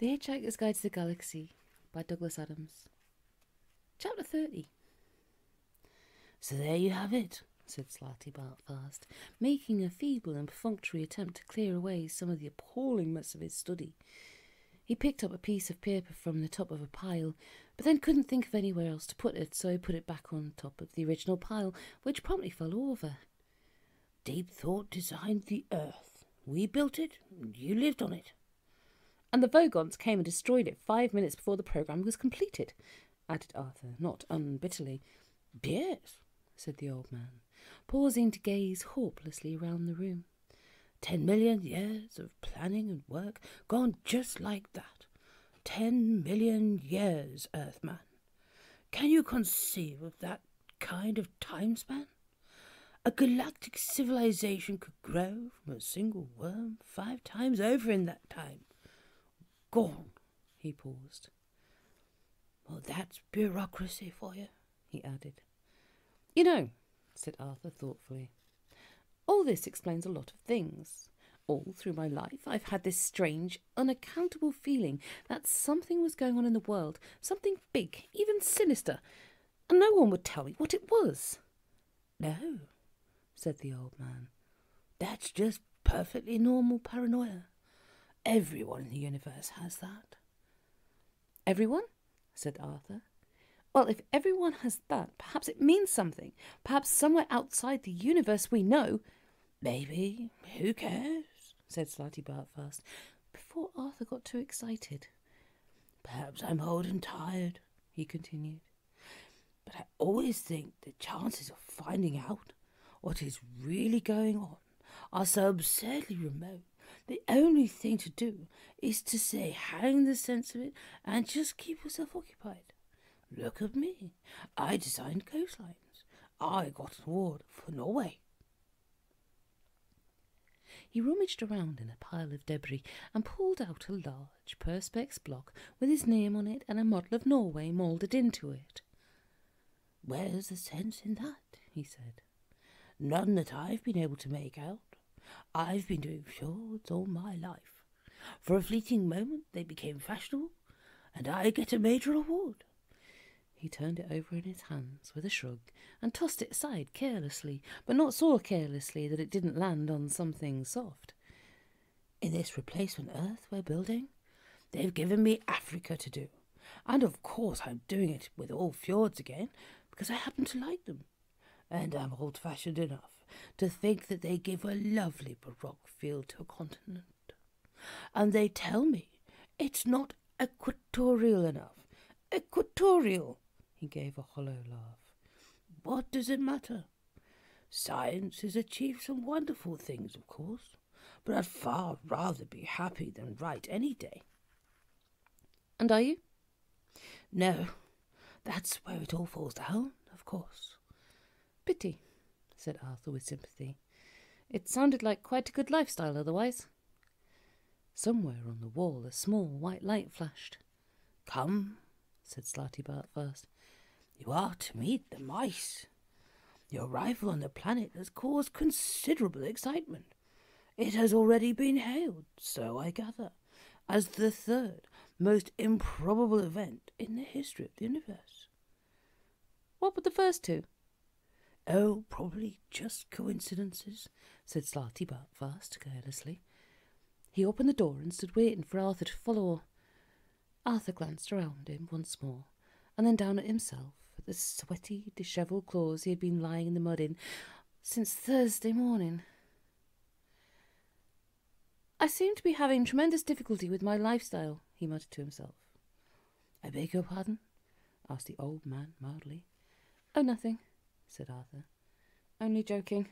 The Hitch-Hiker's Guide to the Galaxy by Douglas Adams. Chapter 30. So there you have it, said Slarty Bartfast, making a feeble and perfunctory attempt to clear away some of the appalling mess of his study. He picked up a piece of paper from the top of a pile, but then couldn't think of anywhere else to put it, so he put it back on top of the original pile, which promptly fell over. Deep thought designed the earth. We built it, and you lived on it. And the Vogons came and destroyed it 5 minutes before the programme was completed, added Arthur, not unbitterly. Yes, said the old man, pausing to gaze hopelessly round the room. 10 million years of planning and work gone just like that. 10 million years, Earthman. Can you conceive of that kind of time span? A galactic civilization could grow from a single worm 5 times over in that time. Gone, he paused. Well, that's bureaucracy for you, he added. You know, said Arthur thoughtfully, all this explains a lot of things. All through my life I've had this strange, unaccountable feeling that something was going on in the world, something big, even sinister, and no one would tell me what it was. No, said the old man, that's just perfectly normal paranoia. Everyone in the universe has that. Everyone? Said Arthur. Well, if everyone has that, perhaps it means something. Perhaps somewhere outside the universe we know. Maybe. Who cares? Said Slarty Bartfast, before Arthur got too excited. Perhaps I'm old and tired, he continued. But I always think the chances of finding out what is really going on are so absurdly remote. The only thing to do is to say hang the sense of it and just keep yourself occupied. Look at me. I designed coastlines. I got an award for Norway. He rummaged around in a pile of debris and pulled out a large perspex block with his name on it and a model of Norway moulded into it. Where's the sense in that? He said. None that I've been able to make out. I've been doing fjords all my life. For a fleeting moment they became fashionable, and I get a major award. He turned it over in his hands with a shrug and tossed it aside carelessly, but not so carelessly that it didn't land on something soft. In this replacement Earth we're building, they've given me Africa to do, and of course I'm doing it with all fjords again, because I happen to like them, and I'm old-fashioned enough to think that they give a lovely baroque feel to a continent. And they tell me it's not equatorial enough. Equatorial! He gave a hollow laugh. What does it matter? Science has achieved some wonderful things, of course, but I'd far rather be happy than right any day. And are you? No, that's where it all falls down, of course. Pity, said Arthur with sympathy. It sounded like quite a good lifestyle otherwise. Somewhere on the wall a small white light flashed. Come, said Slarty Bartfast. You are to meet the mice. Your arrival on the planet has caused considerable excitement. It has already been hailed, so I gather, as the third most improbable event in the history of the universe. What were the first two? Oh, probably just coincidences, said Slarty Bartfast carelessly. He opened the door and stood waiting for Arthur to follow. Arthur glanced around him once more, and then down at himself, at the sweaty, dishevelled claws he had been lying in the mud in since Thursday morning. I seem to be having tremendous difficulty with my lifestyle, he muttered to himself. I beg your pardon? Asked the old man mildly. Oh, nothing, said Arthur. Only joking.